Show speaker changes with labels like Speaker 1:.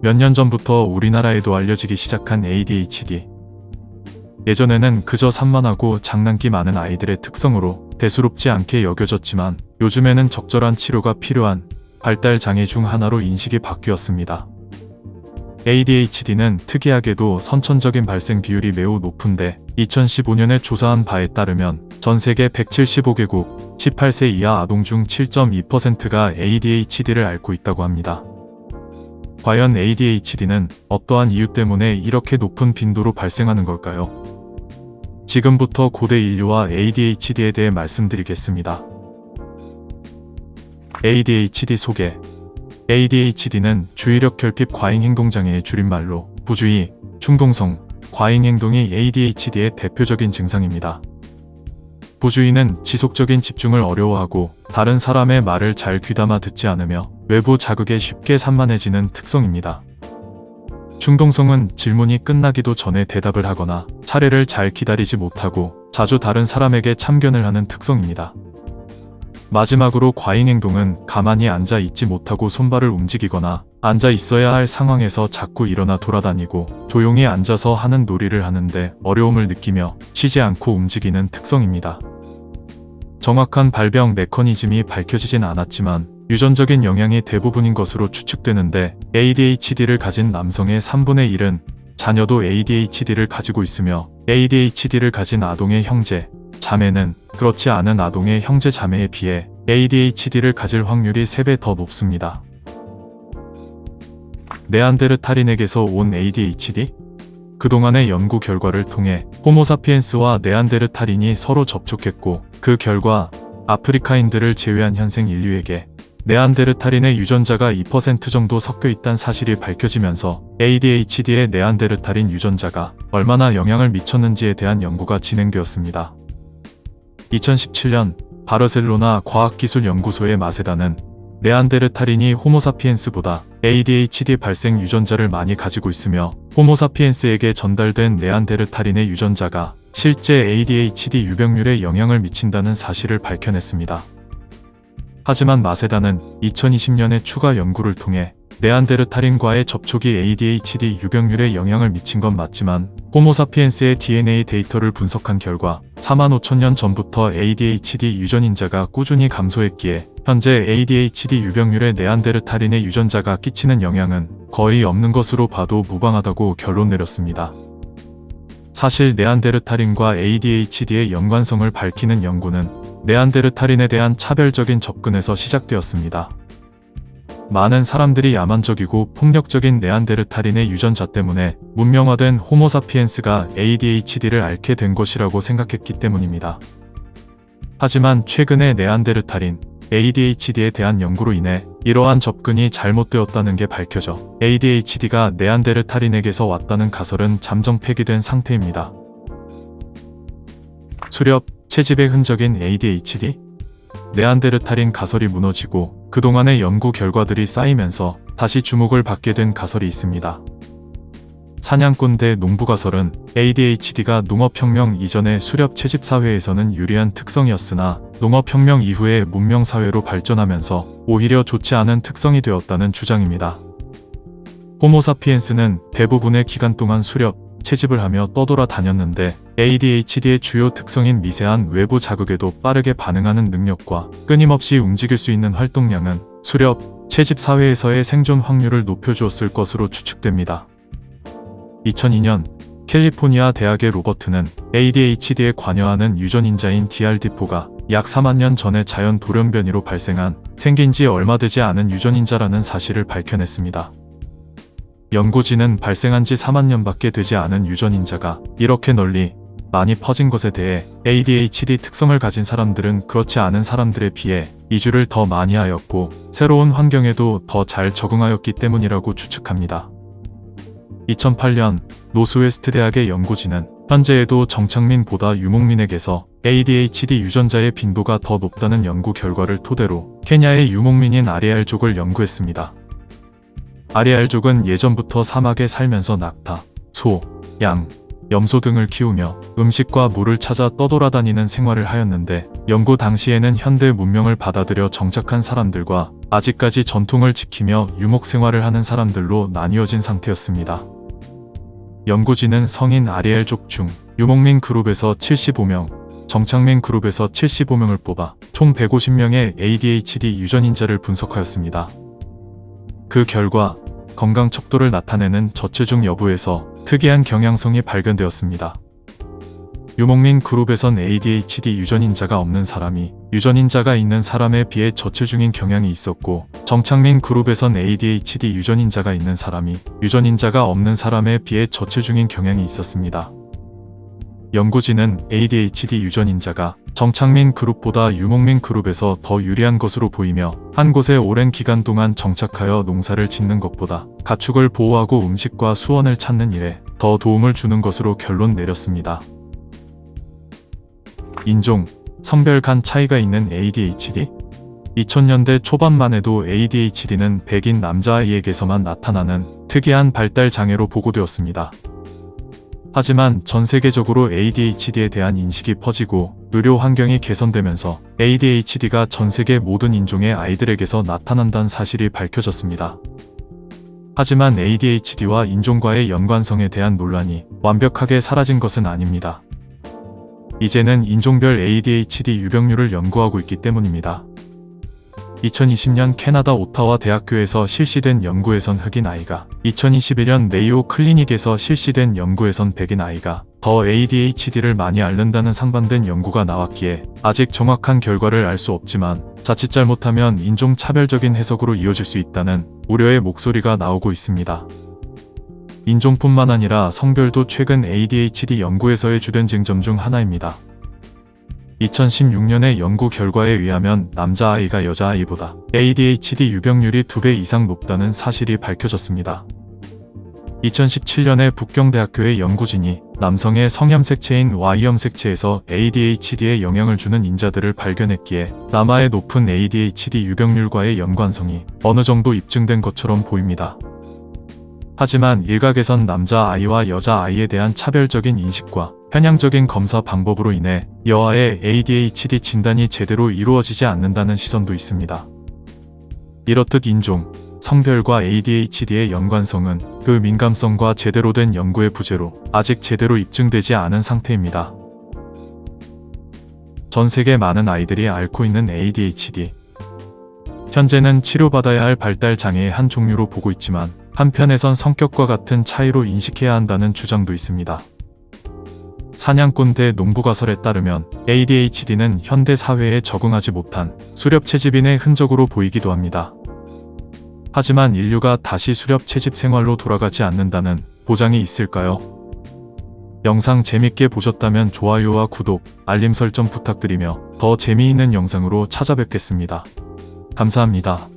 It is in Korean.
Speaker 1: 몇 년 전부터 우리나라에도 알려지기 시작한 ADHD. 예전에는 그저 산만하고 장난기 많은 아이들의 특성으로 대수롭지 않게 여겨졌지만 요즘에는 적절한 치료가 필요한 발달 장애 중 하나로 인식이 바뀌었습니다. ADHD는 특이하게도 선천적인 발생 비율이 매우 높은데 2015년에 조사한 바에 따르면 전 세계 175개국 18세 이하 아동 중 7.2%가 ADHD를 앓고 있다고 합니다. 과연 ADHD는 어떠한 이유 때문에 이렇게 높은 빈도로 발생하는 걸까요? 지금부터 고대 인류와 ADHD에 대해 말씀드리겠습니다. ADHD 소개. ADHD는 주의력 결핍 과잉행동장애의 줄임말로 부주의, 충동성, 과잉행동이 ADHD의 대표적인 증상입니다. 부주의는 지속적인 집중을 어려워하고 다른 사람의 말을 잘 귀담아 듣지 않으며 외부 자극에 쉽게 산만해지는 특성입니다. 충동성은 질문이 끝나기도 전에 대답을 하거나 차례를 잘 기다리지 못하고 자주 다른 사람에게 참견을 하는 특성입니다. 마지막으로 과잉행동은 가만히 앉아 있지 못하고 손발을 움직이거나 앉아 있어야 할 상황에서 자꾸 일어나 돌아다니고 조용히 앉아서 하는 놀이를 하는데 어려움을 느끼며 쉬지 않고 움직이는 특성입니다. 정확한 발병 메커니즘이 밝혀지진 않았지만 유전적인 영향이 대부분인 것으로 추측되는데 ADHD를 가진 남성의 3분의 1은 자녀도 ADHD를 가지고 있으며 ADHD를 가진 아동의 형제, 자매는 그렇지 않은 아동의 형제 자매에 비해 ADHD를 가질 확률이 3배 더 높습니다. 네안데르탈인에게서 온 ADHD? 그동안의 연구 결과를 통해 호모사피엔스와 네안데르탈인이 서로 접촉했고 그 결과 아프리카인들을 제외한 현생 인류에게 네안데르탈인의 유전자가 2% 정도 섞여 있다는 사실이 밝혀지면서 ADHD의 네안데르탈인 유전자가 얼마나 영향을 미쳤는지에 대한 연구가 진행되었습니다. 2017년 바르셀로나 과학기술연구소의 마세다는 네안데르탈인이 호모사피엔스보다 ADHD 발생 유전자를 많이 가지고 있으며 호모사피엔스에게 전달된 네안데르탈인의 유전자가 실제 ADHD 유병률에 영향을 미친다는 사실을 밝혀냈습니다. 하지만 마세다는 2020년에 추가 연구를 통해 네안데르탈인과의 접촉이 ADHD 유병률에 영향을 미친 건 맞지만 호모사피엔스의 DNA 데이터를 분석한 결과 4만 5천 년 전부터 ADHD 유전인자가 꾸준히 감소했기에 현재 ADHD 유병률에 네안데르탈인의 유전자가 끼치는 영향은 거의 없는 것으로 봐도 무방하다고 결론 내렸습니다. 사실 네안데르탈인과 ADHD의 연관성을 밝히는 연구는 네안데르탈인에 대한 차별적인 접근에서 시작되었습니다. 많은 사람들이 야만적이고 폭력적인 네안데르탈인의 유전자 때문에 문명화된 호모사피엔스가 ADHD를 앓게 된 것이라고 생각했기 때문입니다. 하지만 최근에 네안데르탈인, ADHD에 대한 연구로 인해 이러한 접근이 잘못되었다는 게 밝혀져 ADHD가 네안데르탈인에게서 왔다는 가설은 잠정 폐기된 상태입니다. 수렵, 채집의 흔적인 ADHD? 네안데르탈인 가설이 무너지고 그동안의 연구 결과들이 쌓이면서 다시 주목을 받게 된 가설이 있습니다. 사냥꾼 대 농부 가설은 ADHD가 농업혁명 이전의 수렵 채집 사회에서는 유리한 특성이었으나 농업혁명 이후에 문명사회로 발전하면서 오히려 좋지 않은 특성이 되었다는 주장입니다. 호모사피엔스는 대부분의 기간 동안 수렵, 채집을 하며 떠돌아다녔는데 ADHD의 주요 특성인 미세한 외부 자극에도 빠르게 반응하는 능력과 끊임없이 움직일 수 있는 활동량은 수렵, 채집 사회에서의 생존 확률을 높여주었을 것으로 추측됩니다. 2002년 캘리포니아 대학의 로버트는 ADHD에 관여하는 유전인자인 DRD4가 약 4만 년 전에 자연 돌연변이로 발생한 생긴 지 얼마 되지 않은 유전인자라는 사실을 밝혀냈습니다. 연구진은 발생한 지 4만 년밖에 되지 않은 유전인자가 이렇게 널리 많이 퍼진 것에 대해 ADHD 특성을 가진 사람들은 그렇지 않은 사람들에 비해 이주를 더 많이 하였고 새로운 환경에도 더 잘 적응하였기 때문이라고 추측합니다. 2008년 노스웨스트 대학의 연구진은 현재에도 정착민보다 유목민에게서 ADHD 유전자의 빈도가 더 높다는 연구 결과를 토대로 케냐의 유목민인 아리알족을 연구했습니다. 아리알족은 예전부터 사막에 살면서 낙타, 소, 양, 염소 등을 키우며 음식과 물을 찾아 떠돌아다니는 생활을 하였는데 연구 당시에는 현대 문명을 받아들여 정착한 사람들과 아직까지 전통을 지키며 유목 생활을 하는 사람들로 나뉘어진 상태였습니다. 연구진은 성인 아리엘족 중 유목민 그룹에서 75명, 정착민 그룹에서 75명을 뽑아 총 150명의 ADHD 유전인자를 분석하였습니다. 그 결과 건강 척도를 나타내는 저체중 여부에서 특이한 경향성이 발견되었습니다. 유목민 그룹에선 ADHD 유전인자가 없는 사람이 유전인자가 있는 사람에 비해 저체중인 경향이 있었고, 정착민 그룹에선 ADHD 유전인자가 있는 사람이 유전인자가 없는 사람에 비해 저체중인 경향이 있었습니다. 연구진은 ADHD 유전인자가 정착민 그룹보다 유목민 그룹에서 더 유리한 것으로 보이며, 한 곳에 오랜 기간 동안 정착하여 농사를 짓는 것보다 가축을 보호하고 음식과 수원을 찾는 일에 더 도움을 주는 것으로 결론 내렸습니다. 인종, 성별 간 차이가 있는 ADHD? 2000년대 초반만 해도 ADHD는 백인 남자아이에게서만 나타나는 특이한 발달 장애로 보고되었습니다. 하지만 전 세계적으로 ADHD에 대한 인식이 퍼지고 의료 환경이 개선되면서 ADHD가 전 세계 모든 인종의 아이들에게서 나타난다는 사실이 밝혀졌습니다. 하지만 ADHD와 인종과의 연관성에 대한 논란이 완벽하게 사라진 것은 아닙니다. 이제는 인종별 ADHD 유병률을 연구하고 있기 때문입니다. 2020년 캐나다 오타와 대학교에서 실시된 연구에선 흑인 아이가, 2021년 메이오 클리닉에서 실시된 연구에선 백인 아이가 더 ADHD를 많이 앓는다는 상반된 연구가 나왔기에 아직 정확한 결과를 알 수 없지만 자칫 잘못하면 인종차별적인 해석으로 이어질 수 있다는 우려의 목소리가 나오고 있습니다. 인종뿐만 아니라 성별도 최근 ADHD 연구에서의 주된 쟁점 중 하나입니다. 2016년의 연구 결과에 의하면 남자아이가 여자아이보다 ADHD 유병률이 2배 이상 높다는 사실이 밝혀졌습니다. 2017년에 북경대학교의 연구진이 남성의 성염색체인 Y염색체에서 ADHD에 영향을 주는 인자들을 발견했기에 남아의 높은 ADHD 유병률과의 연관성이 어느 정도 입증된 것처럼 보입니다. 하지만 일각에선 남자아이와 여자아이에 대한 차별적인 인식과 편향적인 검사 방법으로 인해 여아의 ADHD 진단이 제대로 이루어지지 않는다는 시선도 있습니다. 이렇듯 인종, 성별과 ADHD의 연관성은 그 민감성과 제대로 된 연구의 부재로 아직 제대로 입증되지 않은 상태입니다. 전 세계 많은 아이들이 앓고 있는 ADHD. 현재는 치료받아야 할 발달 장애의 한 종류로 보고 있지만 한편에선 성격과 같은 차이로 인식해야 한다는 주장도 있습니다. 사냥꾼 대 농부가설에 따르면 ADHD는 현대 사회에 적응하지 못한 수렵 채집인의 흔적으로 보이기도 합니다. 하지만 인류가 다시 수렵 채집 생활로 돌아가지 않는다는 보장이 있을까요? 영상 재밌게 보셨다면 좋아요와 구독, 알림 설정 부탁드리며 더 재미있는 영상으로 찾아뵙겠습니다. 감사합니다.